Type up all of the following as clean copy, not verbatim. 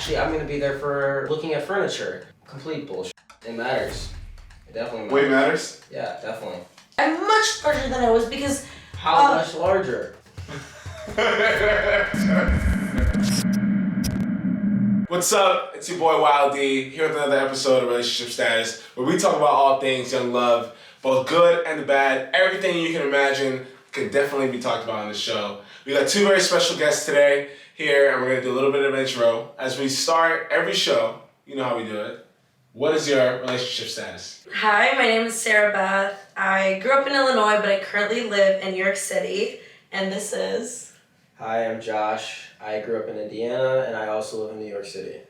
actually, I'm going to be there for looking at furniture. Complete bullshit. It matters. It definitely matters. Weight matters? Yeah, definitely. I'm much larger than I was because... How much larger? What's up? It's your boy Wild D here with another episode of Relationship Status, where we talk about all things young love, both good and the bad. Everything you can imagine could definitely be talked about on the show. We got two very special guests today here, and we're gonna do a little bit of an intro. As we start every show, you know how we do it. What is your relationship status? Hi, my name is Sarah Beth. I grew up in Illinois, but I currently live in New York City, and this is... Hi, I'm Josh. I grew up in Indiana, and I also live in New York City.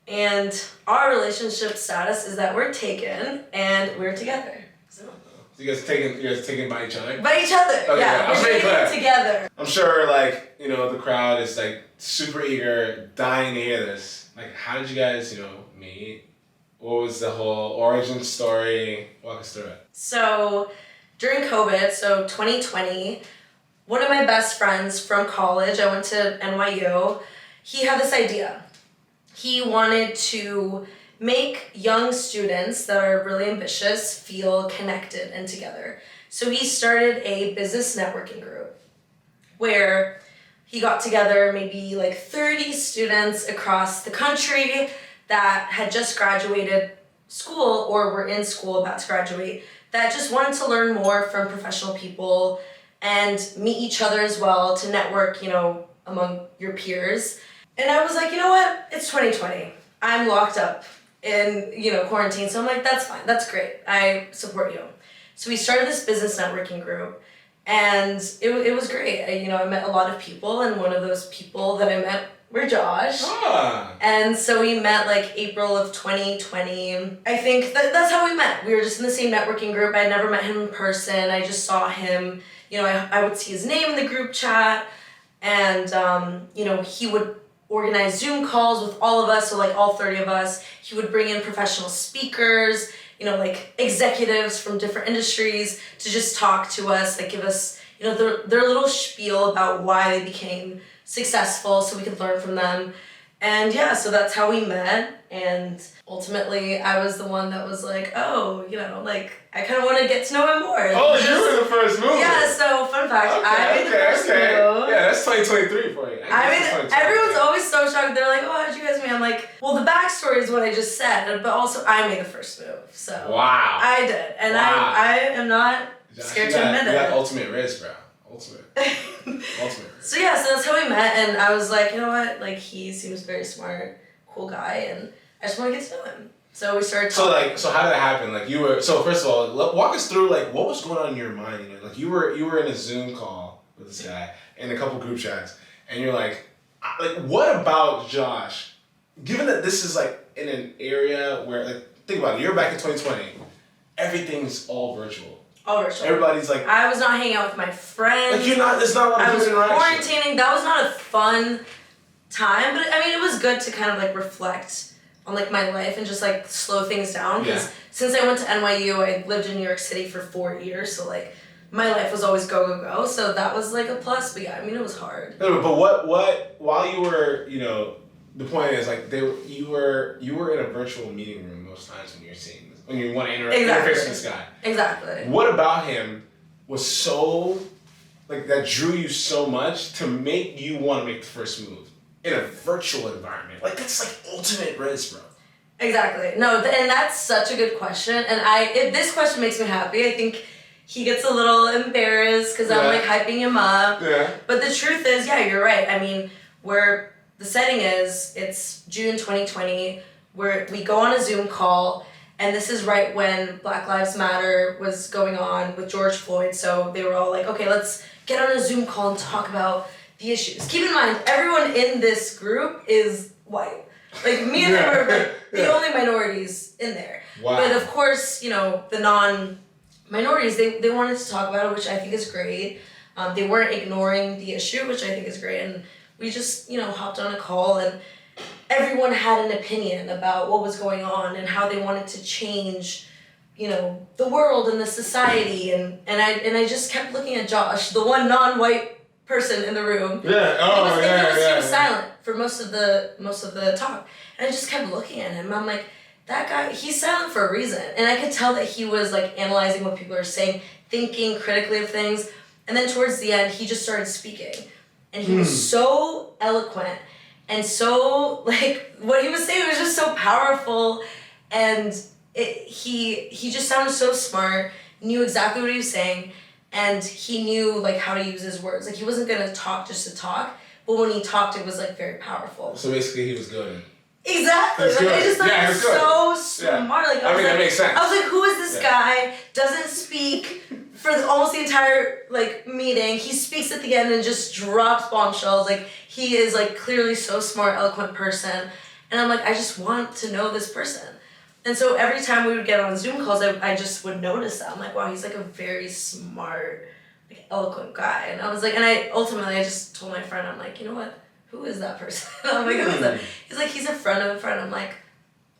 And our relationship status is that we're taken, and we're together. So You guys taken by each other? by each other, Okay, yeah. I'm We're taken together. I'm sure, the crowd is, super eager, dying to hear this. How did you guys, meet? What was the whole origin story? Walk us through it. So during COVID, 2020, one of my best friends from college, I went to NYU, he had this idea. He wanted to make young students that are really ambitious feel connected and together. So he started a business networking group where he got together maybe 30 students across the country that had just graduated school or were in school about to graduate that just wanted to learn more from professional people and meet each other as well, to network, among your peers. And I was like, you know what? It's 2020. I'm locked up in, quarantine. So I'm like, that's fine. That's great. I support you. So we started this business networking group, and it was great. I met a lot of people, and one of those people that I met were Josh. And so we met April of 2020. I think that's how we met. We were just in the same networking group. I never met him in person. I just saw him, I would see his name in the group chat, and he would organize Zoom calls with all of us, so all 30 of us. He would bring in professional speakers, executives from different industries to just talk to us, give us, their little spiel about why they became successful so we could learn from them. And yeah, so that's how we met, and ultimately I was the one that was I kind of want to get to know him more. Oh, you were the first move. Yeah, so fun fact, I made the first move. Yeah, that's 2023 for you. Everyone's always so shocked. They're like, oh, how'd you guys meet? I'm like, well, the backstory is what I just said, but also I made the first move. So wow. I did, and wow. I am not scared to admit it. You got ultimate risk, bro. Ultimate. So yeah, so that's how we met, and I was like, you know what? He seems very smart, cool guy, and I just want to get to know him. So we started talking. So how did that happen? First of all, walk us through what was going on in your mind. You were in a Zoom call with this guy and a couple group chats, and you're what about Josh? Given that this is in an area where think about it, you're back in 2020, everything's all virtual. All virtual. Everybody's I was not hanging out with my friends. You're not. It's not a lot of human interaction. I was quarantining. That was not a fun time, but it was good to kind of reflect on my life and just slow things down. Because since I went to NYU, I lived in New York City for 4 years, so my life was always go go go. So that was a plus. But yeah, it was hard. No, but what while you were the point is you were in a virtual meeting room most times when you're seeing this, when you want to interface with this guy. Exactly. What about him was so that drew you so much to make you want to make the first move in a virtual environment? That's ultimate risk, bro. Exactly. No, and that's such a good question. And this question makes me happy. I think he gets a little embarrassed because I'm hyping him up. Yeah. But the truth is, yeah, you're right. Where the setting is, it's June 2020, where we go on a Zoom call, and this is right when Black Lives Matter was going on with George Floyd, so they were all okay, let's get on a Zoom call and talk about the issues. Keep in mind, everyone in this group is white. Me and them are the only minorities in there. Wow. But of course, the non-minorities, they wanted to talk about it, which I think is great. They weren't ignoring the issue, which I think is great, and we just, hopped on a call, and everyone had an opinion about what was going on and how they wanted to change, the world and the society. And I just kept looking at Josh, the one non-white person in the room. Yeah. Oh, he was silent for most of the talk. And I just kept looking at him. I'm like, that guy, he's silent for a reason. And I could tell that he was like analyzing what people are saying, thinking critically of things. And then towards the end, he just started speaking. And he was so eloquent and so, like, what he was saying was just so powerful. And he just sounded so smart, knew exactly what he was saying, and he knew, like, how to use his words. Like, he wasn't going to talk just to talk, but when he talked, it was, like, very powerful. So basically, he was good. Exactly. Like, I just thought he was so smart. Like, that makes sense. I was like, who is this guy? Doesn't speak for almost the entire, like, meeting. He speaks at the end and just drops bombshells. Like, he is, like, clearly so smart, eloquent person. And I'm like, I just want to know this person. And so every time we would get on Zoom calls, I just would notice that. I'm like, wow, he's, like, a very smart, like, eloquent guy. And I was like, and I just told my friend, I'm like, you know what? Who is that person? I'm like, who is that? He's like, he's a friend of a friend. I'm like,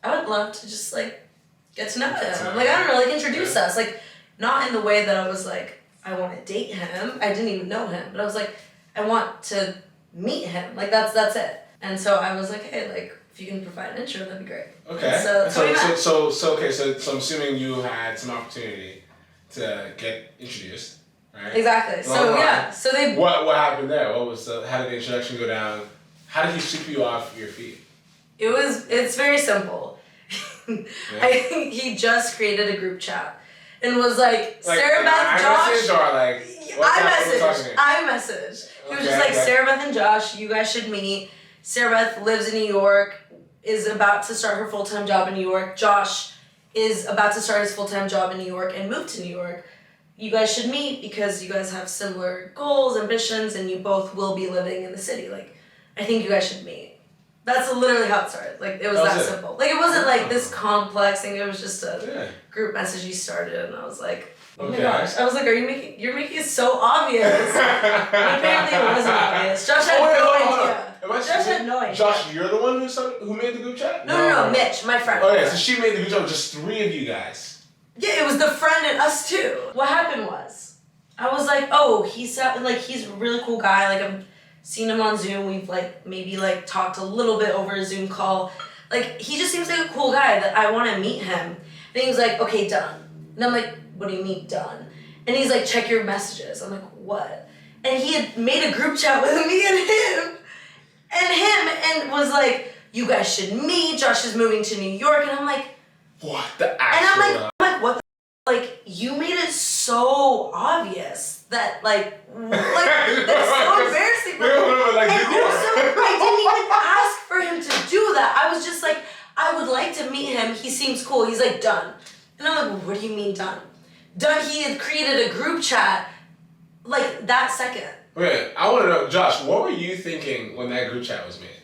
I would love to just, like, get to know him. I'm like, I don't know, like, introduce us. Like, not in the way that I was like, I want to date him. I didn't even know him. But I was like, I want to meet him. Like, that's it. And so I was like, hey, like, if you can provide an intro, that'd be great. Okay. So I'm assuming you had some opportunity to get introduced. Right. Exactly. So yeah. So they. What happened there? How did the introduction go down? How did he sweep you off your feet? It's very simple. I think he just created a group chat and was like Sarah Beth, Josh. iMessage. He was just like, Sarah Beth and Josh, you guys should meet. Sarah Beth lives in New York, is about to start her full-time job in New York. Josh is about to start his full-time job in New York and move to New York. You guys should meet because you guys have similar goals, ambitions, and you both will be living in the city. Like, I think you guys should meet. That's literally how it started. Like, it was that simple. Like, it wasn't like this complex thing. It was just a group message he started, and I was like, oh my gosh. I was like, you're making it so obvious. But apparently it wasn't obvious. Josh had no idea. Josh had no idea. Josh, you're the one who made the group chat? No, Mitch, my friend. Oh yeah, so she made the group chat with just 3 of you guys. Yeah, it was the friend and us too. What happened was, I was like, oh, he's a really cool guy. Like, I've seen him on Zoom. We've like maybe like talked a little bit over a Zoom call. Like, he just seems like a cool guy that I want to meet him. And he was like, okay, done. And I'm like, what do you mean done? And he's like, check your messages. I'm like, what? And he had made a group chat with me and was like, you guys should meet. Josh is moving to New York. And I'm like, what the actual? And I'm like, what the like, you made it so obvious that, like that's so embarrassing. And also, I didn't even ask for him to do that. I was just like, I would like to meet him. He seems cool. He's like, done. And I'm like, well, what do you mean done? Done, he had created a group chat, like, that second. Okay, I want to know, Josh, what were you thinking when that group chat was made?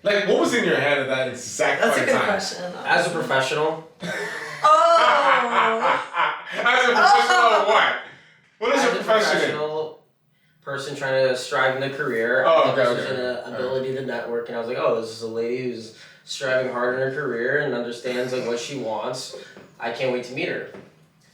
Like, what was in your head at that exact point in time? That's a good question. As a professional. As a professional of what? What is a professional person trying to strive in a career. There's an ability to network, and I was like, oh, this is a lady who's striving hard in her career and understands like what she wants. I can't wait to meet her.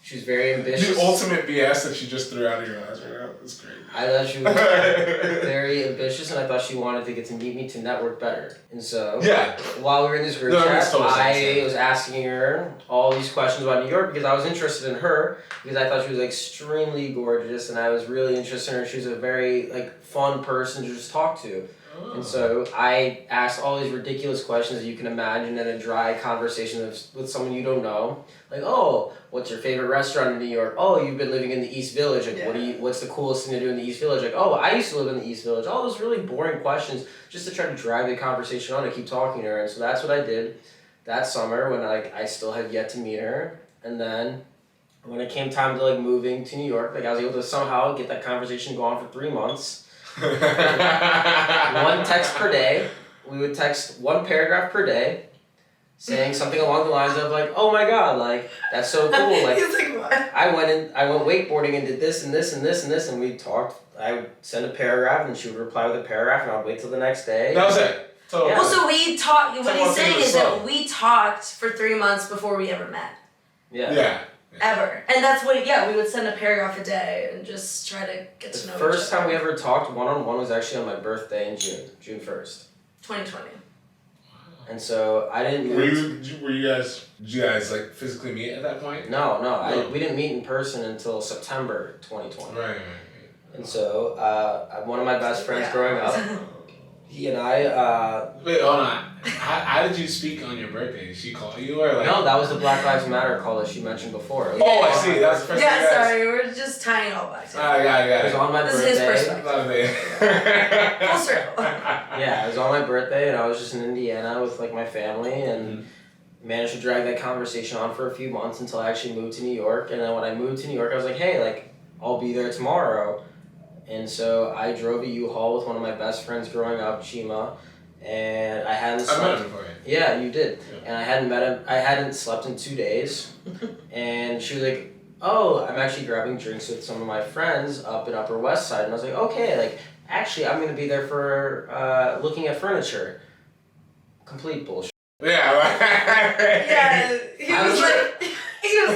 She was very ambitious. The ultimate BS that she just threw out of your eyes right now. That's great. I thought she was very ambitious, and I thought she wanted to get to meet me to network better. And so, while we were in this group chat, I was asking her all these questions about New York because I was interested in her because I thought she was extremely gorgeous, and I was really interested in her. She was a very fun person to just talk to. And so I asked all these ridiculous questions that you can imagine in a dry conversation with someone you don't know. Like, oh, what's your favorite restaurant in New York? Oh, you've been living in the East Village. Like, what's the coolest thing to do in the East Village? Like, oh, I used to live in the East Village. All those really boring questions just to try to drive the conversation on and keep talking to her. And so that's what I did that summer when I still had yet to meet her. And then when it came time to moving to New York, I was able to somehow get that conversation going for 3 months. 1 text per day. We would text 1 paragraph per day, saying something along the lines of oh my god, that's so cool. He's like, what? I went wakeboarding and did this and this and this and this, and we talked. I would send a paragraph and she would reply with a paragraph, and I'd wait till the next day. That was it. Totally. Well, so we talked. What he's saying is that we talked for 3 months before we ever met. Yeah. Ever. And that's what, we would send a paragraph a day and just try to get to know each other. The first time we ever talked one-on-one was actually on my birthday in June 1st. 2020. And so I didn't. Did you guys like physically meet at that point? No. We didn't meet in person until September 2020. Right. And so one of my best friends growing up, he and I. Wait, hold on. How did you speak on your birthday? Did she call you or like? No, that was the Black Lives Matter call that she mentioned before. Oh, I see. That was the first. Yeah, sorry, we're just tying it all back together. I got it. It was on my birthday. This is his perspective. Full circle. Yeah, it was on my birthday, and I was just in Indiana with like my family, and managed to drag that conversation on for a few months until I actually moved to New York. And then when I moved to New York, I was like, hey, like I'll be there tomorrow. And so I drove a U-Haul with one of my best friends growing up, Chima, and I hadn't. I met him before. Yeah, you did. Yeah. And I hadn't met him. I hadn't slept in 2 days, and she was like, "Oh, I'm actually grabbing drinks with some of my friends up in Upper West Side," and I was like, "Okay, like actually, I'm gonna be there for looking at furniture." Complete bullshit. Yeah. Yeah, he was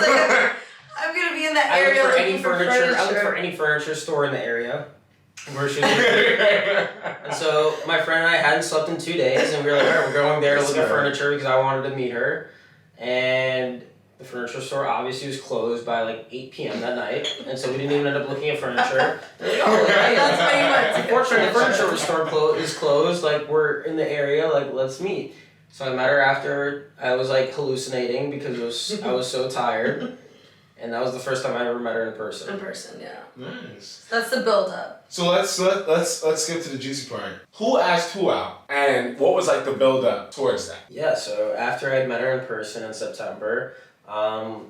like, I'm gonna be in that area looking for furniture. I looked for any furniture store in the area. Where she was and so my friend and I hadn't slept in 2 days, and we were like, all right, we're going there to look at furniture because I wanted to meet her. And the furniture store obviously was closed by like 8 p.m. that night, and so we didn't even end up looking at furniture. That's why you went to get unfortunately, the furniture store is closed. Like, we're in the area, like, let's meet. So I met her after I was like hallucinating because I was so tired. And that was the first time I ever met her in person. In person, yeah. Nice. That's the build-up. So let's skip to the juicy part. Who asked who out, and what was like the build-up towards that? Yeah. So after I met her in person in September,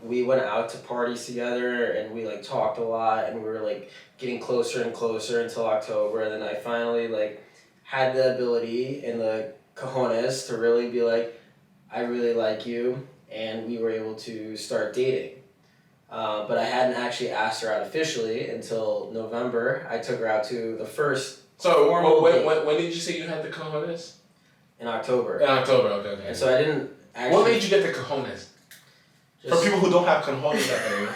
we went out to parties together, and we like talked a lot, and we were like getting closer and closer until October, and then I finally like had the ability and the cojones to really be like, I really like you, and we were able to start dating. But I hadn't actually asked her out officially until November. I took her out to the first formal date. When did you say you had the cojones? In October. In October, okay. And so I didn't actually... What made you get the cojones? For people who don't have cojones out there.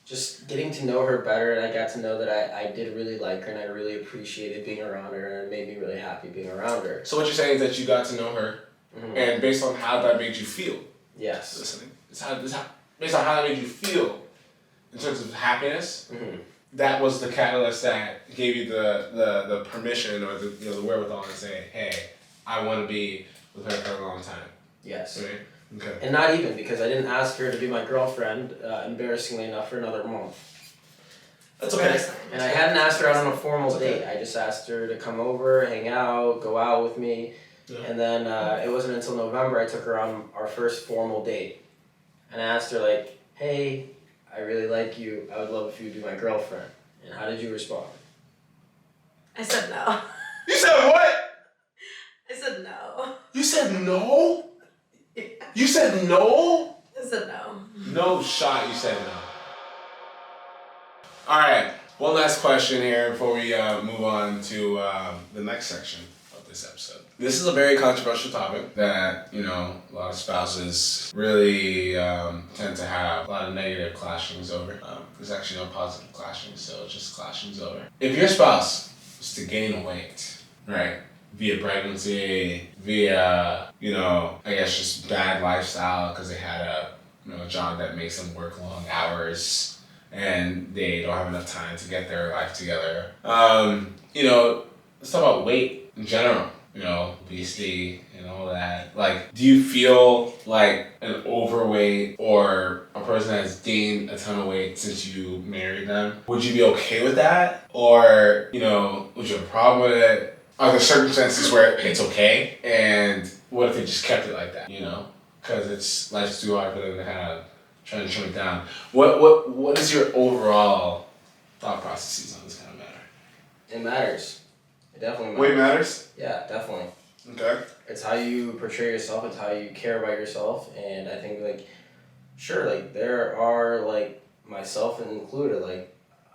Just getting to know her better, and I got to know that I did really like her, and I really appreciated being around her, and it made me really happy being around her. So what you're saying is that you got to know her, and based on how that made you feel. Yes. Listening. Based on how that made you feel in terms of happiness, that was the catalyst that gave you the permission or the wherewithal to say, hey, I want to be with her for a long time. Yes. Right? Okay. And not even, because I didn't ask her to be my girlfriend, embarrassingly enough, for another month. That's okay. And I hadn't asked her out on a formal date. I just asked her to come over, hang out, go out with me. Yeah. And then it wasn't until November I took her on our first formal date. And I asked her, like, hey, I really like you. I would love if you would be my girlfriend. And how did you respond? I said no. You said what? I said no. You said no? Yeah. You said no? I said no. No shot you said no. All right. One last question here before we move on to the next section of this episode. This is a very controversial topic that, a lot of spouses really tend to have a lot of negative clashings over. There's actually no positive clashing, so it's just clashings over. If your spouse was to gain weight, right, via pregnancy, via, I guess just bad lifestyle because they had a job that makes them work long hours and they don't have enough time to get their life together. Let's talk about weight in general. Obesity and all that. Like, do you feel like an overweight or a person that's gained a ton of weight since you married them? Would you be okay with that? Or, would you have a problem with it? Are there circumstances where it's okay? And what if they just kept it like that, Because life's too hard for them to kind of try to trim it down. What is your overall thought processes on this kind of matter? It matters. It definitely matters. Weight matters? Yeah, definitely. Okay. It's how you portray yourself. It's how you care about yourself. And I think, there are, myself included,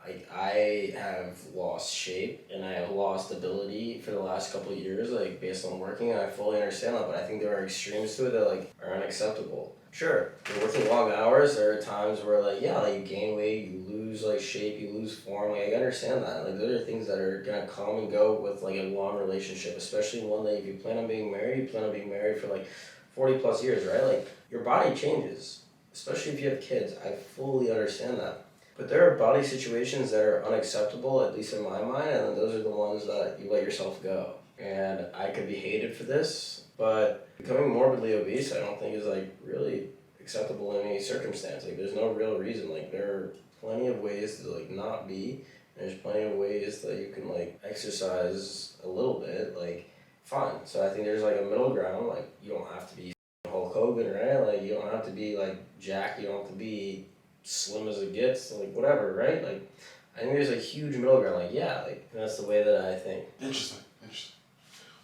Like, I have lost shape and I have lost ability for the last couple of years, like, based on working, and I fully understand that, but I think there are extremes to it that, like, are unacceptable. Sure, you're working long hours, there are times where, like, yeah, like, you gain weight, you lose, like, shape, you lose form, like, I understand that. Like, those are things that are gonna come and go with, like, a long relationship, especially one that if you plan on being married, you plan on being married for, like, 40 plus years, right? Like, your body changes, especially if you have kids. I fully understand that. But there are body situations that are unacceptable, at least in my mind, and those are the ones that you let yourself go. And I could be hated for this, but becoming morbidly obese I don't think is like really acceptable in any circumstance. Like there's no real reason. Like there are plenty of ways to like not be. There's plenty of ways that you can like exercise a little bit, like fine. So I think there's like a middle ground, like you don't have to be Hulk Hogan, right? Like you don't have to be like jacked, you don't have to be slim as it gets, like whatever, right? Like I think there's a huge middle ground. Like yeah, like that's the way that I think. Interesting.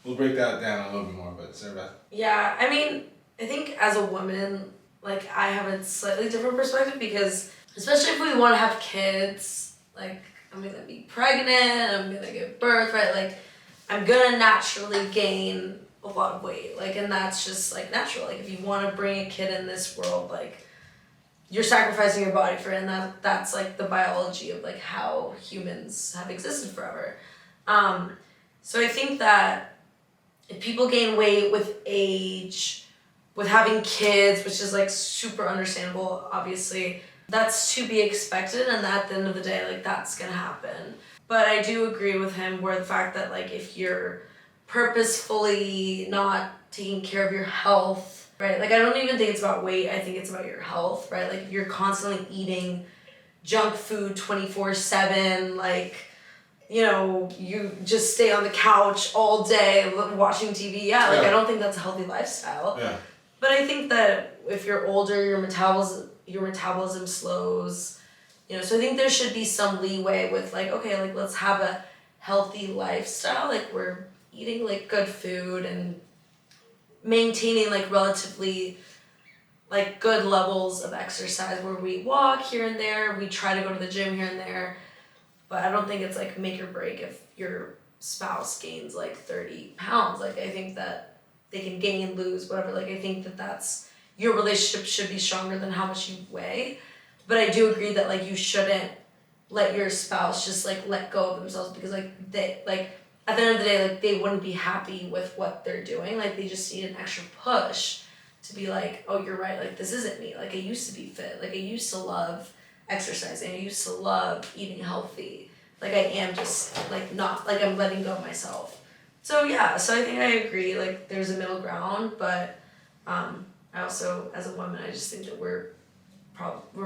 We'll break that down a little bit more, but Sarah. Yeah, I mean, I think as a woman, like I have a slightly different perspective because especially if we want to have kids, like I'm gonna be pregnant, I'm gonna give birth, right? Like I'm gonna naturally gain a lot of weight, like, and that's just like natural. Like if you want to bring a kid in this world, like you're sacrificing your body for it, and that's like the biology of like how humans have existed forever. So I think that if people gain weight with age, with having kids, which is like super understandable, obviously, that's to be expected, and at the end of the day, like that's gonna happen. But I do agree with him where the fact that like if you're purposefully not taking care of your health, right? Like I don't even think it's about weight, I think it's about your health, right? Like you're constantly eating junk food 24/7, like, you know, you just stay on the couch all day watching TV. Yeah, like I don't think that's a healthy lifestyle. Yeah. But I think that if you're older, your metabolism slows. You know, so I think there should be some leeway with like, okay, like let's have a healthy lifestyle. Like we're eating like good food and maintaining like relatively like good levels of exercise where we walk here and there, we try to go to the gym here and there. But I don't think it's like make or break if your spouse gains like 30 pounds. Like I think that they can gain, lose, whatever. Like I think that that's, your relationship should be stronger than how much you weigh. But I do agree that like you shouldn't let your spouse just like let go of themselves because like they, like at the end of the day, like they wouldn't be happy with what they're doing. Like they just need an extra push to be like, oh, you're right. Like this isn't me. Like I used to be fit. Like I used to love exercising. I used to love eating healthy. Like I am just like not, like I'm letting go of myself. So yeah, so I think I agree, like there's a middle ground, but I also, as a woman, I just think that we're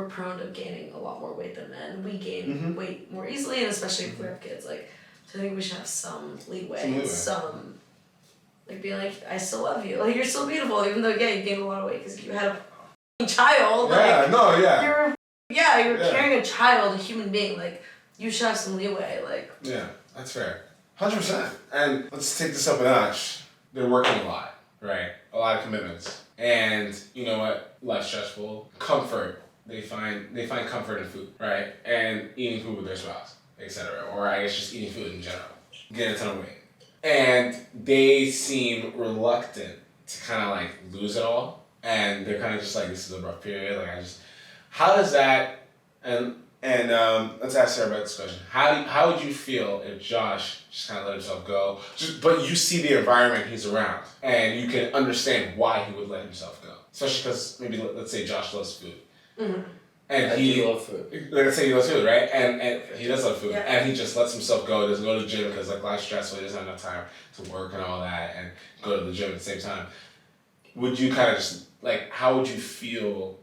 prone to gaining a lot more weight than men. We gain weight more easily, and especially if we have kids, like, so I think we should have some leeway, some like being like, I still love you, like you're still beautiful, even though yeah, you gained a lot of weight because you had a child, you're carrying a child, a human being, like, you should have some leeway, like. Yeah, that's fair. 100%. And let's take this up a notch. They're working a lot, right? A lot of commitments. And you know what? Less stressful. Comfort. They find comfort in food, right? And eating food with their spouse, etc. Or I guess just eating food in general. Getting a ton of weight. And they seem reluctant to kind of like lose it all. And they're kind of just like, this is a rough period. Like how does that, and let's ask Sarah about this question. How would you feel if Josh just kind of let himself go, but you see the environment he's around, and you can understand why he would let himself go? Especially because maybe, let's say Josh loves food. Mm-hmm. And he loves food. Let's say he loves food, right? And he does love food. Yeah. And he just lets himself go, doesn't go to the gym because like life's stressful, he doesn't have enough time to work and all that, and go to the gym at the same time. Would you kind of just, like, how would you feel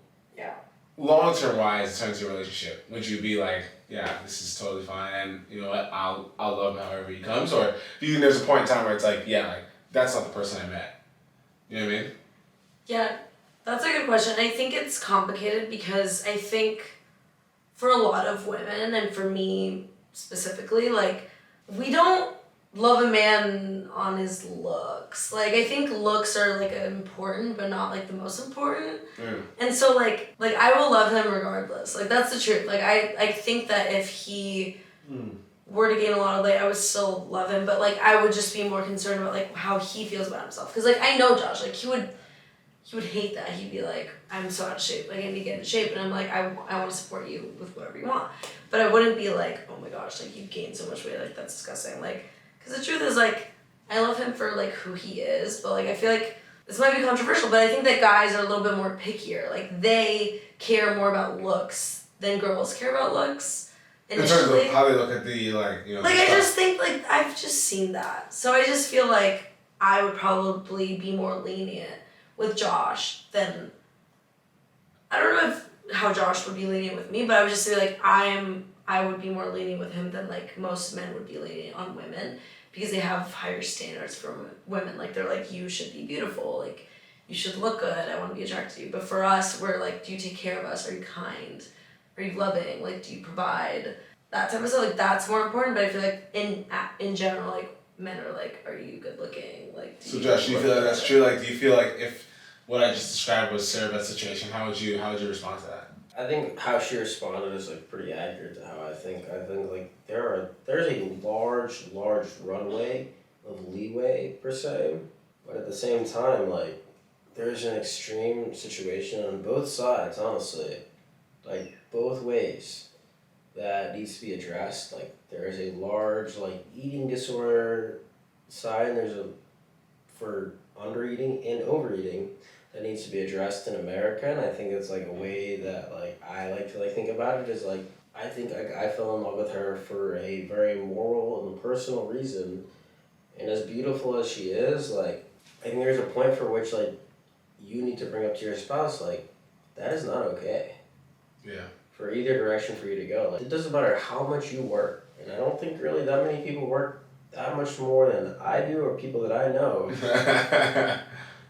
long-term wise in terms of your relationship? Would you be like, yeah, this is totally fine, and you know what, I'll love him however he comes? Or do you think there's a point in time where it's like, yeah, like, that's not the person I met? You know what I mean? Yeah, that's a good question. I think it's complicated because I think for a lot of women, and for me specifically, like, we don't love a man on his looks. Like, I think looks are, like, important, but not, like, the most important. Mm. And so, like, I will love him regardless. Like, that's the truth. Like, I think that if he were to gain a lot of weight, I would still love him, but, like, I would just be more concerned about, like, how he feels about himself. Because, like, I know Josh, like, he would hate that. He'd be like, I'm so out of shape. Like, I need to get into shape. And I'm like, I want to support you with whatever you want. But I wouldn't be like, oh my gosh, like, you gained so much weight. Like, that's disgusting. Like, because the truth is, like, I love him for, like, who he is. But, like, I feel like this might be controversial, but I think that guys are a little bit more pickier. Like, they care more about looks than girls care about looks. Initially. In terms of how they look at the, like, you know. Like, I just think, like, I've just seen that. So I just feel like I would probably be more lenient with Josh than, I don't know how Josh would be lenient with me, but I would just say, like, I would be more lenient with him than, like, most men would be lenient on women, because they have higher standards for women. Like, they're like, you should be beautiful, like, you should look good, I want to be attracted to you. But for us, we're like, do you take care of us? Are you kind? Are you loving? Like, do you provide? That type of stuff, like, that's more important. But I feel like in general, like, men are like, are you good looking? Like, so Josh, do you feel like that's true? Like, do you feel like if what I just described was Sarah Beth's situation, how would you respond to that? I think how she responded is, like, pretty accurate to how I think. I think, like, there's a large runway of leeway per se, but at the same time, like, there's an extreme situation on both sides, honestly, like, both ways, that needs to be addressed. Like, there is a large, like, eating disorder side, and there's for undereating and overeating that needs to be addressed in America. And I think it's, like, a way that, like, I like to, like, think about it is, like, I think I fell in love with her for a very moral and personal reason. And as beautiful as she is, like, I think there's a point for which, like, you need to bring up to your spouse, like, that is not okay. Yeah. For either direction for you to go. Like, it doesn't matter how much you work. And I don't think really that many people work that much more than I do, or people that I know.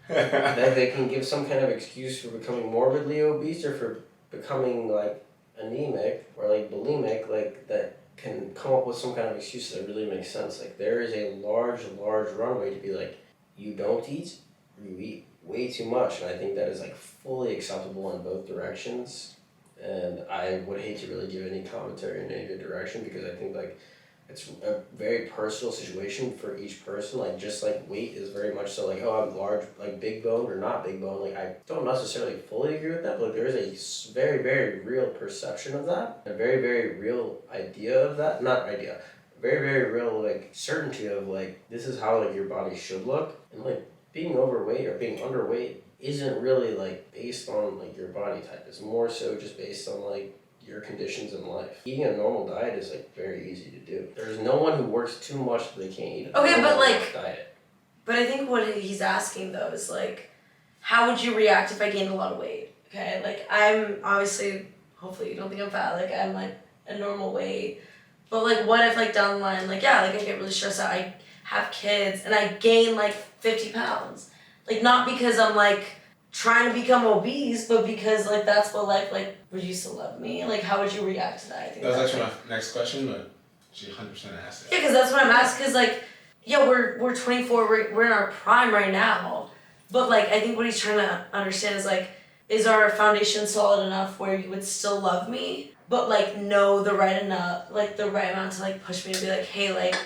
That they can give some kind of excuse for becoming morbidly obese, or for becoming, like, anemic or, like, bulimic, like, that can come up with some kind of excuse that really makes sense. Like, there is a large runway to be like, you don't eat, or you eat way too much. And I think that is, like, fully acceptable in both directions. And I would hate to really give any commentary in any good direction, because I think, like, it's a very personal situation for each person. Like, just like weight is very much so, like, oh, I'm large, like, big boned or not big boned. Like, I don't necessarily fully agree with that, but, like, there is a very, very real perception of that, a very, very real idea of that. Not idea, very, very real, like, certainty of, like, this is how, like, your body should look. And, like, being overweight or being underweight isn't really, like, based on, like, your body type. It's more so just based on, like, your conditions in life. Eating a normal diet is, like, very easy to do. There's no one who works too much that they can't eat a normal diet. But I think what he's asking, though, is, like, how would you react if I gained a lot of weight? Okay, like, I'm obviously, hopefully you don't think I'm fat, like, I'm, like, a normal weight. But, like, what if, like, down the line, like, yeah, like, I get really stressed out, I have kids, and I gain, like, 50 pounds. Like, not because I'm, like, trying to become obese, but because, like, that's what life, like, would you still love me? Like, how would you react to that? I think that was actually my next question, but she 100% asked it. Yeah, because that's what I'm asking, because, like, yeah, we're 24, we're in our prime right now, but, like, I think what he's trying to understand is, like, is our foundation solid enough where you would still love me, but, like, know the right amount to, like, push me to be like, hey, like,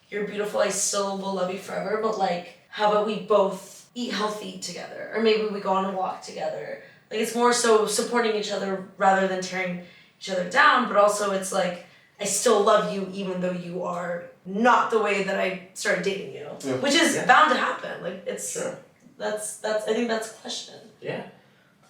you're beautiful, I still will love you forever, but, like, how about we both eat healthy together, or maybe we go on a walk together. Like, it's more so supporting each other rather than tearing each other down, but also it's like, I still love you even though you are not the way that I started dating you, which is bound to happen. Like, it's, sure. That's, I think that's a question. Yeah.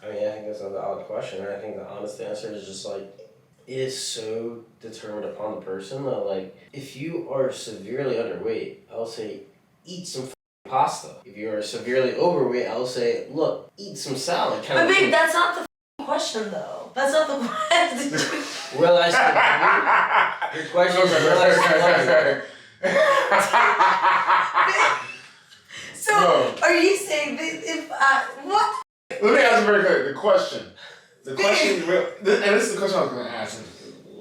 I mean, I think that's a valid question, and I think the honest answer is just, like, it is so determined upon the person that, like, if you are severely underweight, I'll say, eat some pasta. If you're severely overweight, I'll say, look, eat some salad. But babe, that's not the question, though. That's not the question. Realize your question is realize So, are you saying that if what? Let me ask you very quickly. The question, and this is the question I was going to ask.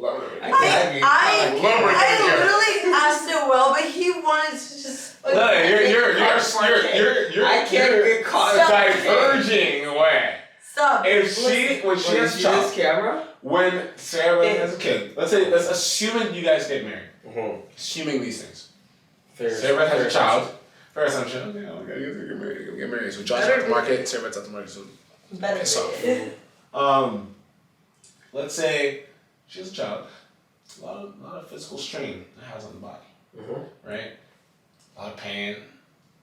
I literally asked it well, but he wanted to just. Like, no, you're I can't get caught diverging away. Stop. When she has a child, camera, when Sarah has a kid, let's assuming you guys get married. Mm-hmm. Assuming these things. Sarah has a child. Fair assumption. Okay, get married. So John's out the market, Sarah's out the market. So better. Let's say she has a child. A lot of physical strain it has on the body. Mm-hmm. Right? A lot of pain,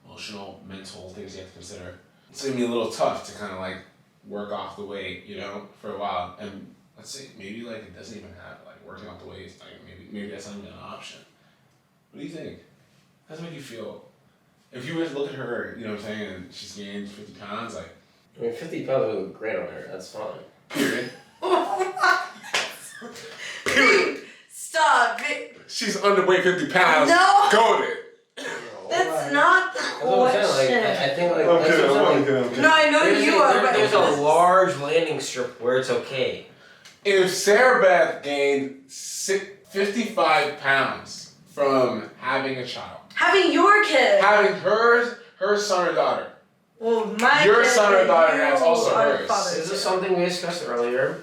emotional, mental things you have to consider. It's gonna be a little tough to kind of like work off the weight, for a while. And let's say maybe like it doesn't even have like working off the weight is like maybe that's not even an option. What do you think? How does it make you feel? If you were to look at her, you know what I'm saying, and she's gained 50 pounds, like... 50 pounds would look great on her, that's fine. Period. Period. Stop. She's underweight 50 pounds. No. Go with it. That's not the question. I think like... No, I know you are, but... There's a large landing strip where it's okay. If Sarah Beth gained 55 pounds from having a child... Having your kid. Having her son or daughter. Well, your son or daughter, that's also hers. This is something we discussed earlier.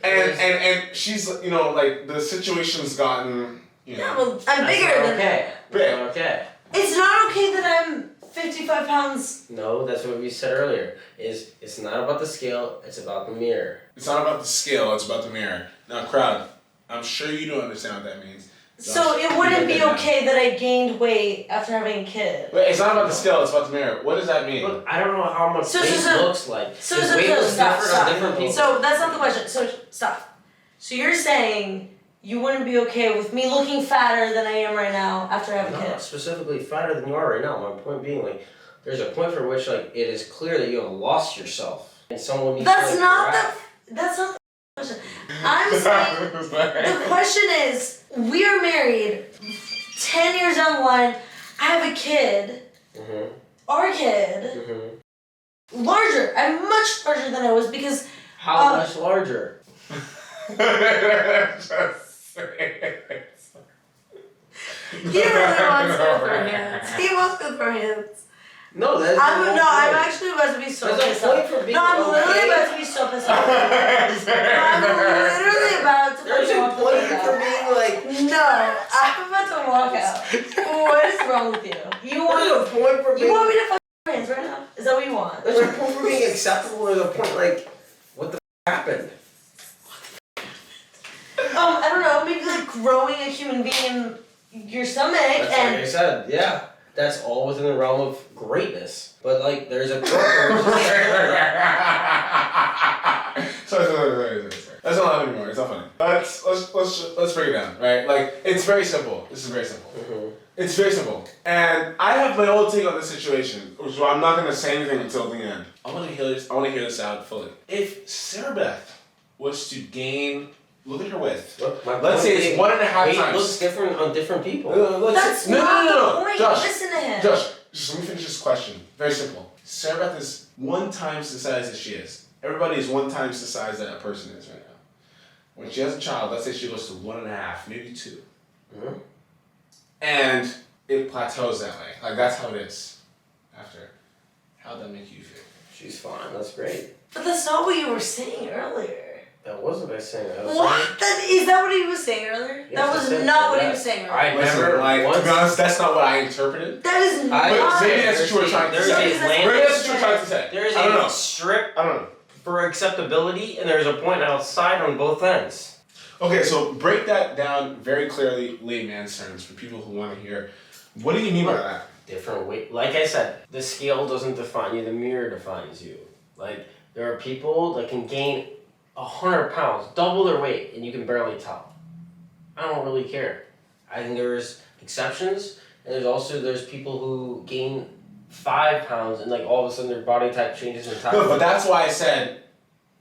And she's, like, the situation's gotten, Yeah, well, I'm bigger than okay. That's okay. It's not okay that I'm 55 pounds. No, that's what we said earlier. It's not about the scale, it's about the mirror. It's not about the scale, it's about the mirror. Now, crowd, I'm sure you don't understand what that means. So it wouldn't be okay that I gained weight after having a kid. But it's not about the scale, it's about the mirror. What does that mean? Look, I don't know how much weight looks like. Stop. Different people. So that's not the question. So stop. So you're saying you wouldn't be okay with me looking fatter than I am right now after having a kid? Not specifically fatter than you are right now. My point being, like, there's a point for which, like, it is clear that you have lost yourself. And someone needs That's to, not the question. I'm saying the question is, we are married 10 years down the line, I have a kid, our kid, larger. I'm much larger than I was because... How much larger? Just say it. He really wants to throw hands. He wants to throw hands. No, that's I'm actually about to be so pissed off. I'm literally about to be so pissed off. I'm literally about to There's a point for being like... No, I'm about to walk out. What is wrong with you? There's a point for being... You want me to fuck your hands right now? Is that what you want? There's a point for being acceptable. There's a point like, what the happened? I don't know, maybe like growing a human being in your stomach That's and... like I said, yeah. That's all within the realm of greatness. But like, there's a... Sorry. That's not loud anymore. It's not funny. Let's break it down, right? Like, it's very simple. This is very simple. It's very simple. And I have my own take on this situation, so I'm not going to say anything until the end. I want to hear this out fully. If Sarah Beth was to gain... Look at her width. Let's say it's 1.5 times. Weight looks different on different people. That's not the point. Josh, listen to him. Josh, just let me finish this question. Very simple. Sarah Beth is 1 times the size that she is. Everybody is 1 times the size that a person is right now. When she has a child, let's say she goes to 1.5, maybe 2. And it plateaus that way. Like, that's how it is. After. How'd that make you feel? She's fine. That's great. But that's not what you were saying earlier. That wasn't what I was saying. What? Is that what he was saying earlier? Yes, that was not what he was saying earlier. I never, to be honest, that's not what I interpreted. That is not. But maybe that's what you were trying to say. Maybe that's what you were trying to say. There is a strip for acceptability, and there's a point outside on both ends. Okay, so break that down very clearly, layman's terms, for people who want to hear. What do you mean by that? Different weight. Like I said, the scale doesn't define you, the mirror defines you. Like, there are people that can gain 100 pounds, double their weight, and you can barely tell. I don't really care. I think there's exceptions, and there's people who gain 5 pounds and like all of a sudden their body type changes in time. No, but that's why I said,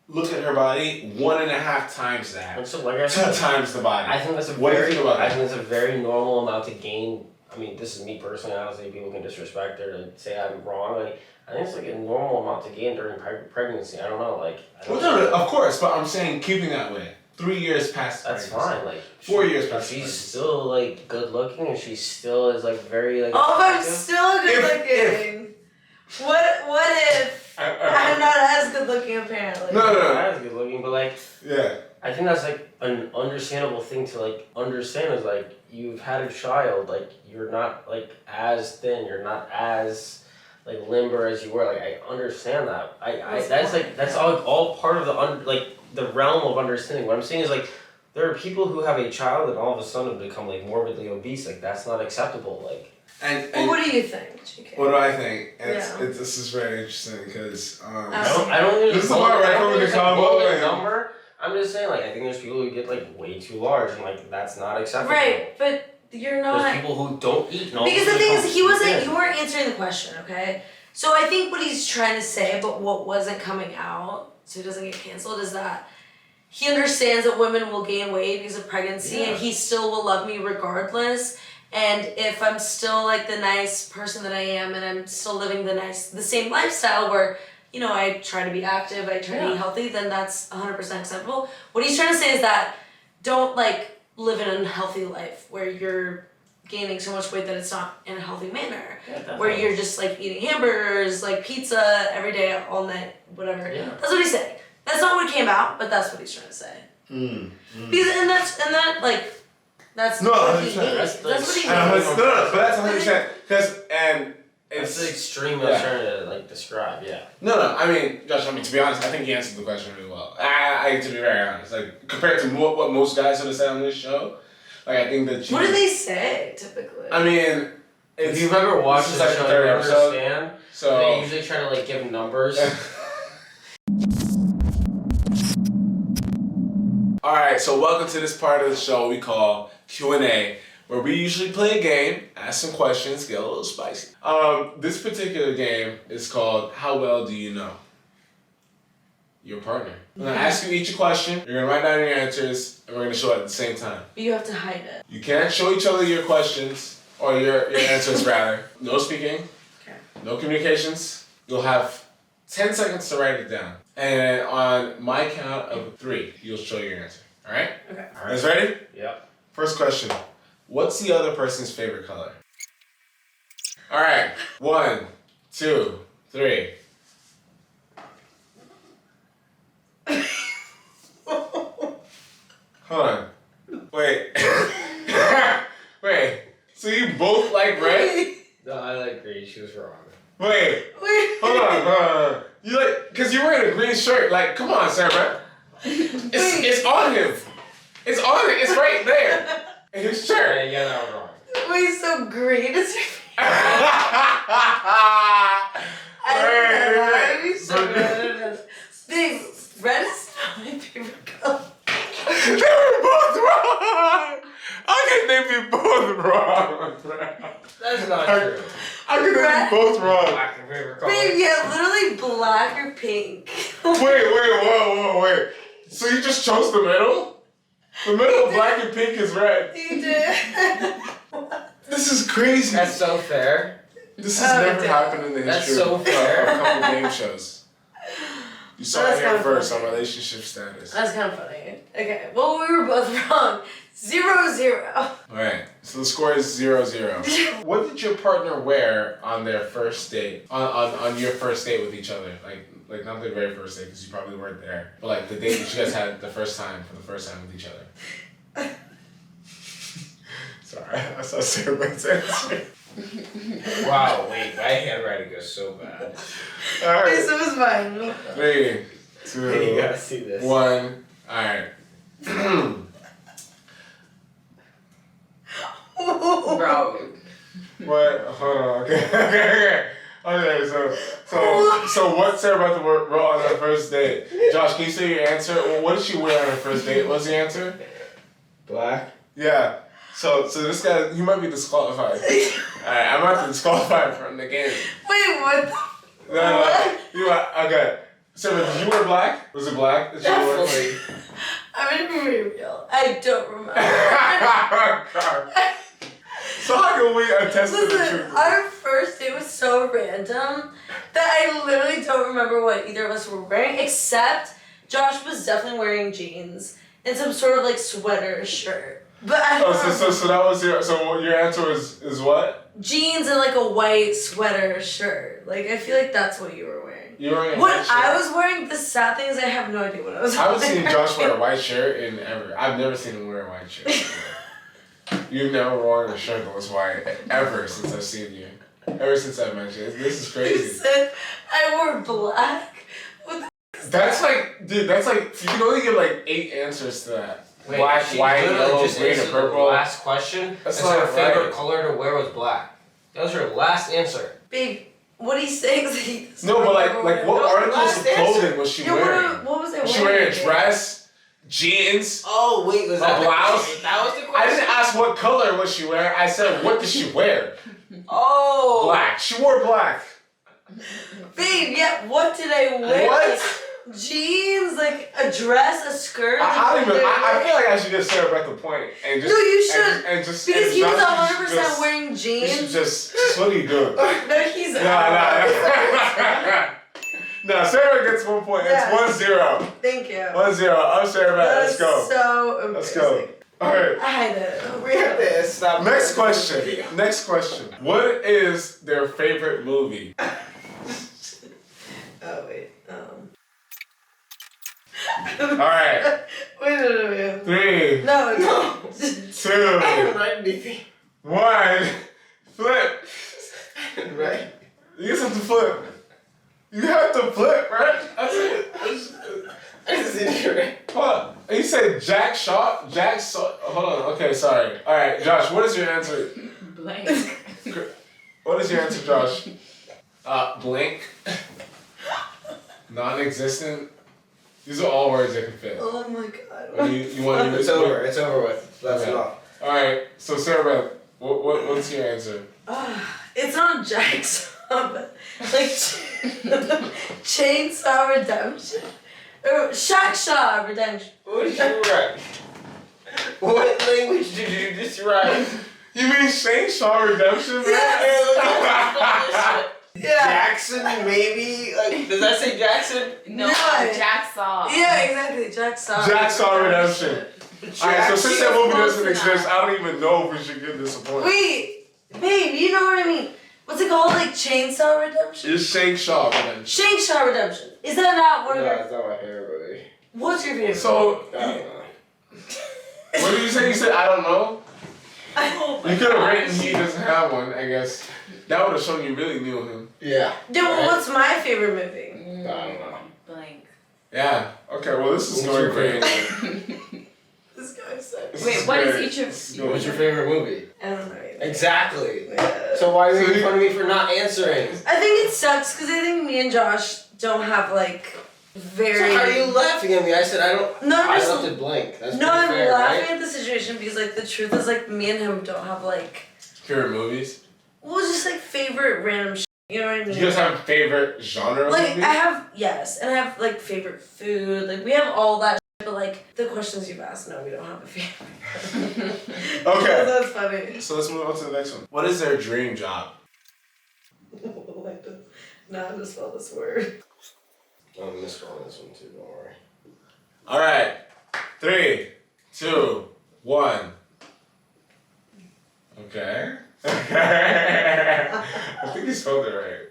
look at her body, 1.5 times that. And so, like I said, 2 times the body. I think that's What do you think about that? I think that's a very normal amount to gain. I mean, this is me personally. I don't say people can disrespect her to say I'm wrong. Like, I think it's like a normal amount to gain during pregnancy. I don't know, like... No, of course, but I'm saying keeping that way. 3 years past. That's fine. Like 4 years past. She's still like good looking, and she still is like very like. Oh, I'm still good looking. What if I'm not as good looking apparently? No. Not as good looking, but like. Yeah. I think that's like an understandable thing to like understand is like you've had a child, like you're not like as thin, you're not as like limber as you were. Like I understand that. That's all part of the the realm of understanding. What I'm saying is like there are people who have a child and all of a sudden become like morbidly obese. Like that's not acceptable. Like. And what do you think, GK? What do I think? This is very interesting because I don't think this is about right from the combo number. I'm just saying, like, I think there's people who get, like, way too large, and, like, that's not acceptable. Right, but you're not... There's people who don't eat, and all because the thing is, you weren't answering the question, okay? So I think what he's trying to say, but what wasn't coming out, so he doesn't get canceled, is that he understands that women will gain weight because of pregnancy, and he still will love me regardless, and if I'm still, like, the nice person that I am, and I'm still living the same lifestyle where... you know, I try to be active, I try to eat healthy, then that's 100% acceptable. What he's trying to say is that don't, like, live an unhealthy life where you're gaining so much weight that it's not in a healthy manner. Yeah, where you're just, like, eating hamburgers, like, pizza every day, all night, whatever. Yeah. That's what he's saying. That's not what came out, but that's what he's trying to say. Because, that's no, what he hates. That's what he hates. But that's 100%. Because, it's the extreme I was trying to like describe, No, I mean, Josh, to be honest, I think he answered the question really well. To be very honest, like, compared to what most guys would have said on this show, like, I think that what do they say, typically? I mean, if you've ever watched this like show, third you episode, understand. So they usually try to, like, give numbers. Alright, so welcome to this part of the show we call Q&A, where we usually play a game, ask some questions, get a little spicy. This particular game is called How Well Do You Know Your Partner? I'm going to ask you each a question, you're going to write down your answers, and we're going to show it at the same time. But you have to hide it. You can't show each other your questions, or your answers rather. No speaking, no communications. You'll have 10 seconds to write it down. And on my count of 3, you'll show your answer. Alright? Okay. Alright, ready? Yep. First question. What's the other person's favorite color? Alright. 1, 2, 3. Hold on. Wait. Wait. So you both like red? No, I like green. She was wrong. Wait. Hold on. You like, cause you're wearing a green shirt. Like, come on, Sarah. It's on him. It's on it. It's right there. In his shirt. Yeah, that was wrong. Wait, so green is your favorite? Red is not my favorite color. They were both wrong! How can they be both wrong? That's not true. How can they be both wrong? Black and favorite color. Babe, yeah, literally black or pink. Wait. So you just chose the middle? The middle of black and pink is red. You did. This is crazy. That's so fair. This has never happened in the history of a couple game shows. You saw it here first on relationship status. That's kind of funny. Okay, well, we were both wrong. 0-0. Alright, so the score is 0-0. What did your partner wear on their first date? On your first date with each other? Like not the very first date, because you probably weren't there. But like the date that you guys had for the first time with each other. Sorry, I saw Sarah's answer. Wow, wait, my handwriting goes so bad. Alright. This was fine. 3, 2, you gotta see this. 1. Alright. Bro. What? Hold on. Okay, so what's Sarah about to wrote on her first date? Josh, can you say your answer? Well, what did she wear on her first date? What's the answer? Black? Yeah. So this guy, he might be disqualified. Alright, I'm about to disqualify him from the game. Wait, what the? No. Okay. Sarah, did you wear black? Was it black that you wore? I'm gonna be real. I don't remember. So how can we attest to the truth? Our first date was so random that I literally don't remember what either of us were wearing, except Josh was definitely wearing jeans. and some sort of like sweater shirt. But I don't know. So that was your answer is what? Jeans and like a white sweater shirt. Like I feel like that's what you were wearing. You were wearing what I was wearing. The sad thing is I have no idea what I was wearing. I haven't seen Josh wear a white shirt in ever. I've never seen him wear a white shirt. You've never worn a shirt that was white ever since I've seen you. Ever since I met you. This is crazy. You said I wore black. That's like, dude, that's like, you can only give like 8 answers to that. Wait, black, white, yellow, green, and purple. Last question. That's not her favorite right. color to wear was black. That was her last answer. Babe, what he's saying is he's no, but like what articles of clothing was she wearing? What was it? Was she wearing a dress, jeans? Oh wait, was that a blouse? That was the question. I didn't ask what color was she wearing. I said what did she wear? Oh. Black. She wore black. Babe, yeah. What did I wear? What? Jeans, like a dress, a skirt. I feel like I should just Sarah back the point and just. No, you should. And just because he was 100% just, wearing jeans. You should just what are you doing? No, he's No, Sarah gets 1 point. Yeah. It's 1-0. Thank you. 1-0. I'm Sarah back. Let's go. So amazing. Let's go. All right. I had it. We have this. Stop. Next question. Next question. What is their favorite movie? Oh wait. All right. Wait. 3. No. 2. I haven't read anything. 1. Flip. Right. You just have to flip. You have to flip, right? That's it. I just didn't hear it. What? You said Jack Shaw? Jack Shaw? Hold on. Okay, sorry. All right, Josh, what is your answer? Blank. What is your answer, Josh? Blank. Non-existent. These are all words that can fit. Oh my god. You want to It's over. It's over with. That's okay. enough. All right. So Sarah Beth, what's your answer? It's not Jack's, but like Chainsaw Redemption or Shack Redemption. What did you write? What language did you just write? You mean Chainsaw Redemption? Yes. Yeah. Jackson, maybe? Like, does that say Jackson? No, No. Jacksaw. Yeah, exactly. Jacksaw. Jacksaw Redemption. Alright, so since that movie doesn't close exist, enough. I don't even know if we should give this a point. Wait, babe, you know what I mean? What's it called? Like Chainsaw Redemption? It's Shaw Redemption. Shanksaw Redemption. Is that not one of No, your... it's not my favorite movie. What's your favorite? So, I don't know. what did you say? You said, I don't know? Oh my You could have gosh. written he doesn't have one, I guess. That would have shown you really knew him. Yeah. Dude, what's my favorite movie? I don't know. Blank. Yeah. Okay, well, this is What's going your great. This guy sucks. Wait, what is each of? This is going What's your great. favorite movie? I don't know either. Exactly. Yeah. So why are you So making you- fun of me for not answering? I think it sucks because I think me and Josh don't have like very... So how are you laughing at me? I said I don't. No, I'm I just... left it blank. That's No, pretty I'm fair, laughing right? at the situation because like the truth is like me and him don't have like... Favorite movies? Well, just like favorite random shit. You know what I mean? You guys have a favorite genre of Like movie? I have, yes, and I have like favorite food. Like we have all that shit, but like the questions you've asked, no, we don't have a favorite. Okay. That's funny. So let's move on to the next one. What is their dream job? Not to spell this word. I'm misspelling this one too. Don't worry. All right. 3, 2, 1. Okay. I think you spelled it right.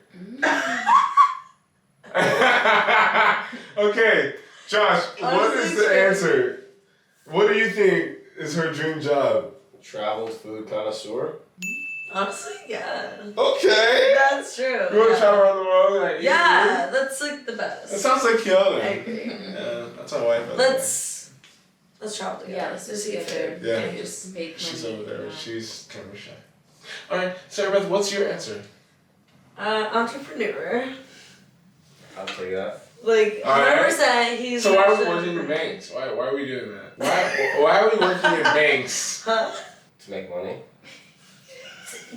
Okay, Josh, what is the answer? What do you think is her dream job? Traveled food connoisseur. Honestly, yeah. Okay. That's true. You want to Yeah, travel around the world? Like, yeah, that's like the That best. sounds like Kiana. I agree. Yeah, that's my wife. by the way. Let's travel together. Yeah, let's just get there. Yeah. And just make money. She's over there. Yeah. She's kind of shy. All right, Sarah Beth, what's your answer? Entrepreneur. I'll take that. Like All right. 100%. He's. So why are we actually- working in banks? Why are we doing that? Why are we working in banks? Huh? To make money.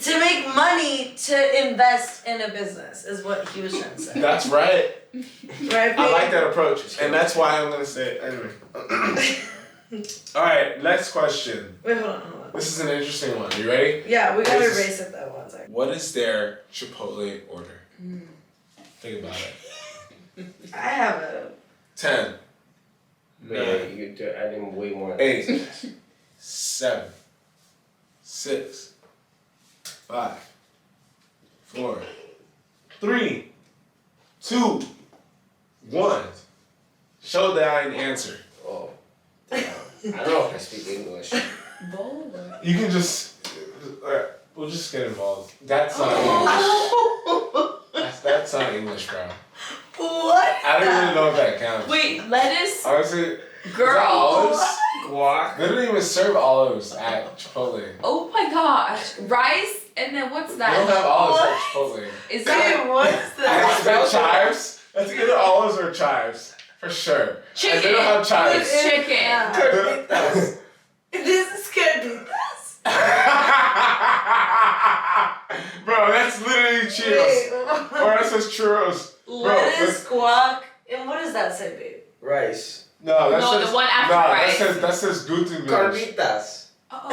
To make money to invest in a business is what he was trying to say. That's right. Right? I like that approach, and that's why I'm gonna say it anyway. All right, next question. Wait, hold on. This is an interesting one. You ready? Yeah, we gotta This is- erase it though. 1 second. What is their Chipotle order? Think about it. I have a. 10, Yeah, you do. I did way more. 8, 7, 6, 5, 4, 3, 2, 1. Show that I didn't answer. Oh. I don't know if I speak English. Bold. You can just. We'll just get involved. That's not English. That's not English, bro. What? I don't even know if that counts. Wait, lettuce. Honestly, Girl. olives? Guac. They don't even serve olives at Chipotle. Oh my gosh. Rice and then what's They that? don't have olives at Chipotle. Is that Wait, what's that? That's chives. That's either olives or chives. For sure. chicken? And they don't have chives. It's chicken. Yeah. Carnitas. This is carnitas. Bro, that's literally Cheetos. Or that says churros. Lettuce, guac, and what does that say, babe? Rice. No, that No, says, the one after rice. That says gluten milk. Carnitas. Oh.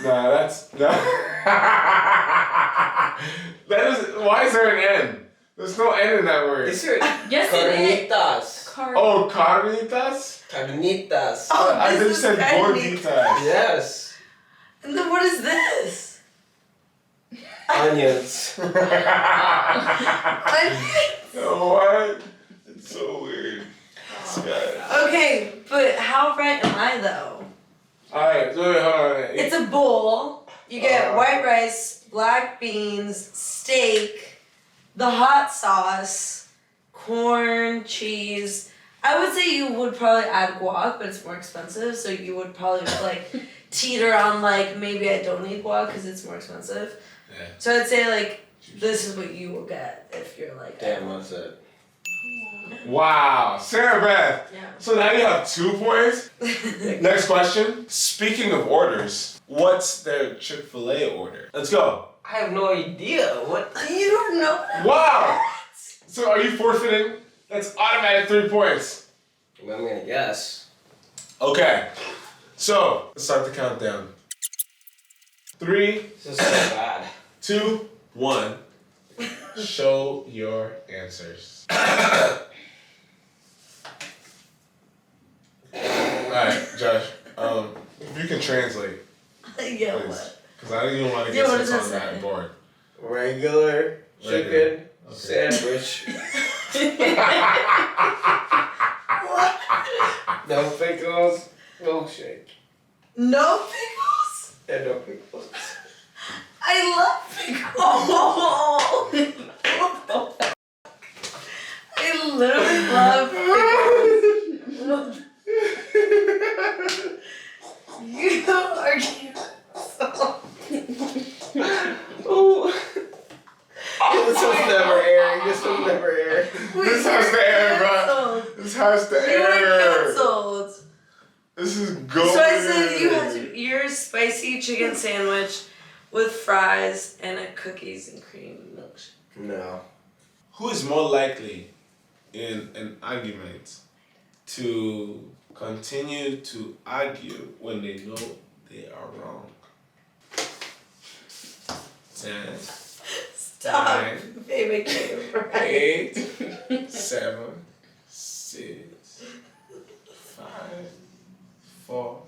No, that's no. That is. Why is there an N? There's no N in that word. Is there Yes, it is. carnitas? Oh, carnitas. Carnitas. Oh, I this just is said carnitas. gorditas. Yes. And then what is this? Onions. What? It's so weird. Okay, but how right am I though? Alright, so wait, hold on. It's a bowl. You get white rice, black beans, steak, the hot sauce, corn, cheese. I would say you would probably add guac, but it's more expensive. So you would probably like teeter on like maybe I don't need guac because it's more expensive. Yeah. So I'd say like this is what you will get if you're like Damn, that's it. Wow, Sarah Beth. Yeah. So now you have 2 points. Next question. Speaking of orders, what's their Chick-fil-A order? Let's go. I have no idea. What? You don't know that. Wow. So are you forfeiting? That's automatic 3 points. I'm gonna guess. Okay. So let's start the countdown. 3, This is so bad. 2, 1. Show your answers. Alright, Josh. If you can translate, Yeah, please. what? Because I don't even want to Yeah, get what this does on that that say? board. Regular chicken Okay. sandwich. No pickles. Milkshake. No pickles? And no pickles. I love pickles. I literally love pickles. You are so... This was never airing. This was never airing. This has to air, bro. This has to You were air. cancelled. This is golden. So I said you had to, your spicy chicken sandwich with fries and a cookies and cream milkshake. No. Who is more likely in an argument to continue to argue when they know they are wrong? 10, Stop. 9, Baby came right. 8, 7, 6, 5, 4,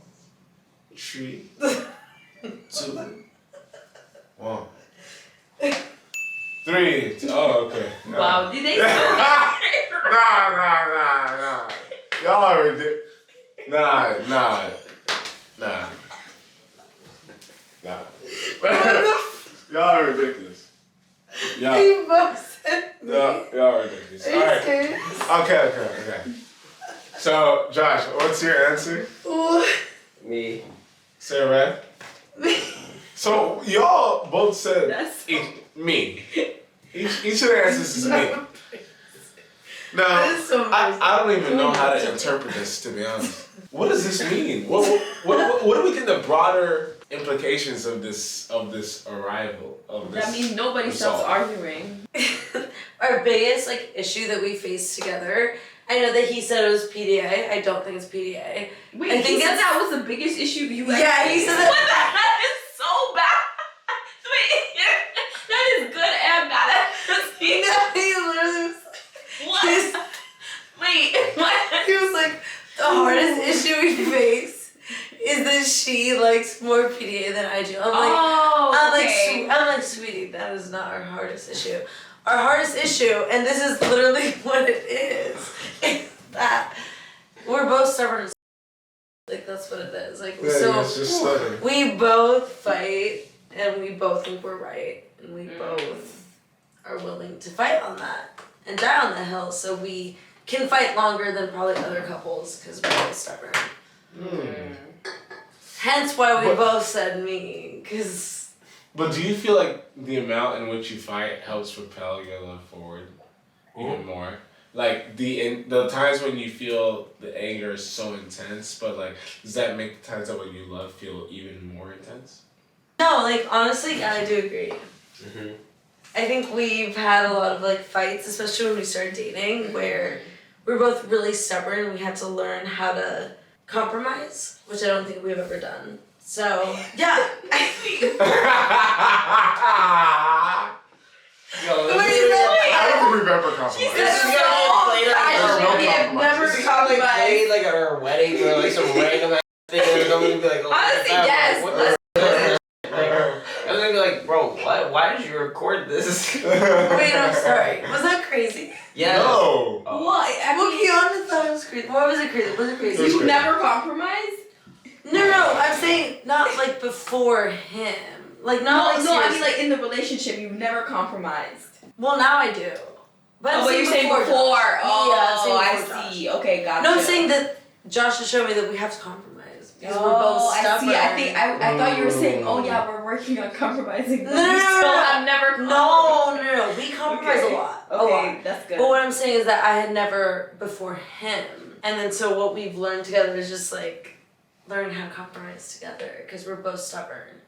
3, 2, 1. 3. Oh, okay. No. Wow, did they still Nah. Y'all are ridiculous. Nah. Y'all are ridiculous. Y'all are ridiculous. Are you Alright. serious? Okay. So, Josh, what's your answer? What? Me. Sarah? So, y'all both said That's me. Each of the answers is me. Now, That is so I don't even know how to interpret this, to be honest. What does this mean? What do we think the broader implications of this arrival of this? That means nobody result? stops arguing. Our biggest issue that we faced together. I know that he said it was PDA. I don't think it's PDA. Wait, I he think said it's- that was the biggest issue you ever Yeah, he faced? said that- What the heck is so bad? Wait, that is good and bad at the He same time. literally was What? Wait, what? he was like, The hardest issue we face is that she likes more PDA than I do. I'm like, sweetie, that is not our hardest issue. Our hardest issue, and this is literally what it is that we're both stubborn as like, that's what it is. Like, yeah, so it's just stubborn. We both fight, and we both think we're right, and we both are willing to fight on that and die on the hill, so we can fight longer than probably other couples because we're both stubborn. Hence why we both said me, because... But do you feel like the amount in which you fight helps propel your love forward even more? Like, the times when you feel the anger is so intense, but, like, does that make the times that what you love feel even more intense? No, like, honestly, I do agree. Mm-hmm. I think we've had a lot of, like, fights, especially when we started dating, where we're both really stubborn and we had to learn how to compromise, which I don't think we've ever done. So, yeah. I don't think we've ever compromised. We have never compromised. Like at our wedding or like some random thing and somebody would be like, oh, honestly, yes. I was gonna be like, bro, what? Why did you record this? Wait, I'm sorry. Was that crazy? Yeah. No. Oh. What? Kiana thought it was crazy. Why was it crazy? Was it crazy? You never compromised? No, I'm saying not like before him. Like not like I mean like in the relationship you've never compromised. Well, now I do. But you're saying before. I see. Okay, gotcha. No, I'm saying that Josh has shown me that we have to compromise because we're both stubborn. I see. I thought you were saying, we're working on compromising. No. I've never compromised. No. We compromise a lot. Okay, that's good. But what I'm saying is that I had never before him, and then so what we've learned together is just like learning how to compromise together because we're both stubborn.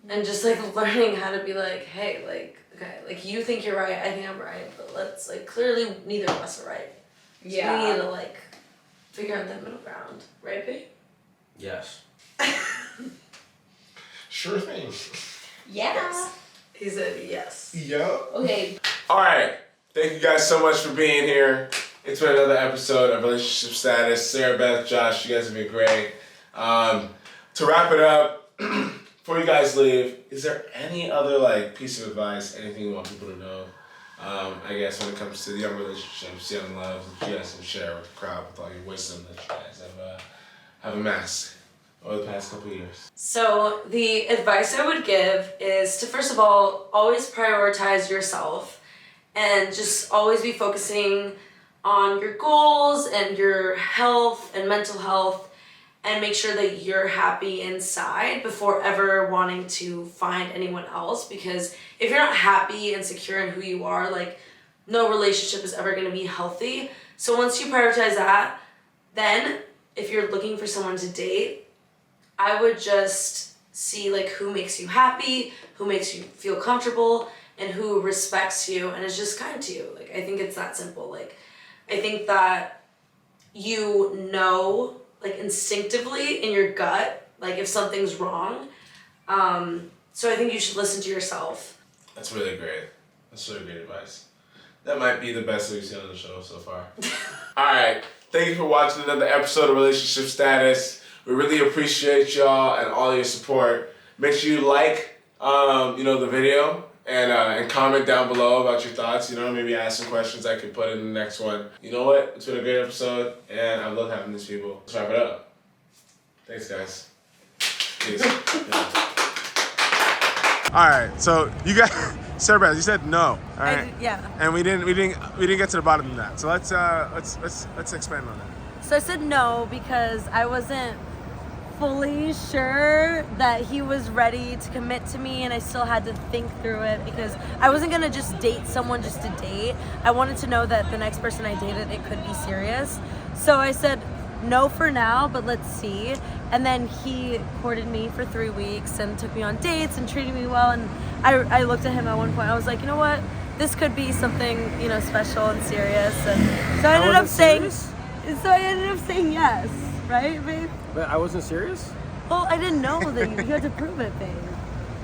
And just like learning how to be like, hey, like, okay, like you think you're right, I think I'm right, but let's like clearly neither of us are right. So we need to like figure out that middle ground, right, babe? Yes. Sure thing. Yeah. Yes. He said yes. Yeah. Okay. All right. Thank you guys so much for being here. It's been another episode of Relationship Status. Sarah, Beth, Josh, you guys have been great. To wrap it up, before you guys leave, is there any other like piece of advice, anything you want people to know? I guess when it comes to young relationships, young love, that you guys can share with the crowd with all your wisdom that you guys have amassed over the past couple of years. So the advice I would give is to first of all always prioritize yourself and just always be focusing on your goals and your health and mental health. And make sure that you're happy inside before ever wanting to find anyone else. Because if you're not happy and secure in who you are, like no relationship is ever going to be healthy. So once you prioritize that, then if you're looking for someone to date, I would just see like who makes you happy, who makes you feel comfortable, and who respects you and is just kind to you. Like I think it's that simple. Like I think that you know, like instinctively in your gut, like if something's wrong. So I think you should listen to yourself. That's really great. That's really great advice. That might be the best we've seen on the show so far. All right. Thank you for watching another episode of Relationship Status. We really appreciate y'all and all your support. Make sure you like, the video. And comment down below about your thoughts, maybe ask some questions I could put in the next one. You know what? It's been a great episode, and I love having these people. Let's wrap it up. Thanks, guys. Peace. All right, so you got Sarah Beth, you said no. All right. Yeah. And we didn't get to the bottom of that. So let's expand on that. So I said no because I wasn't fully sure that he was ready to commit to me, and I still had to think through it because I wasn't gonna just date someone just to date. I wanted to know that the next person I dated, it could be serious. So I said no for now, but let's see. And then he courted me for 3 weeks and took me on dates and treated me well, and I looked at him at one point, I was like, you know what, this could be something, special and serious. And so I ended up saying yes. Right, babe? But I wasn't serious? Well, I didn't know that you had to prove it, babe.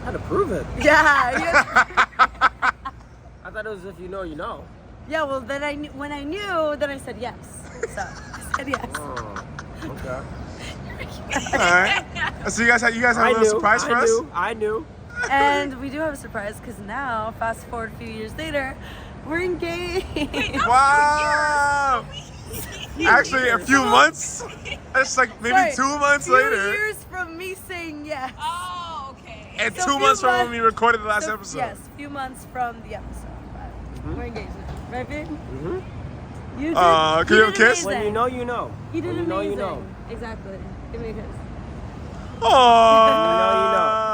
I had to prove it? Yeah. I thought it was if you know, you know. Yeah, well, then when I knew, then I said yes. So. said yes. Oh, okay. All right. So you guys have a little surprise for us? I knew. And we do have a surprise because now, fast forward a few years later, we're engaged. Wow! Actually, a few months. It's like maybe 2 months later. 2 years from me saying yes. Oh, okay. And so 2 months from when we recorded the last episode. Yes, a few months from the episode. But we're engaged. Right, babe? Mm-hmm. You did. Can we have a kiss? When you know, you know. You did when amazing. You know, you know. Exactly. Give me a kiss. Aww. When you know, you know.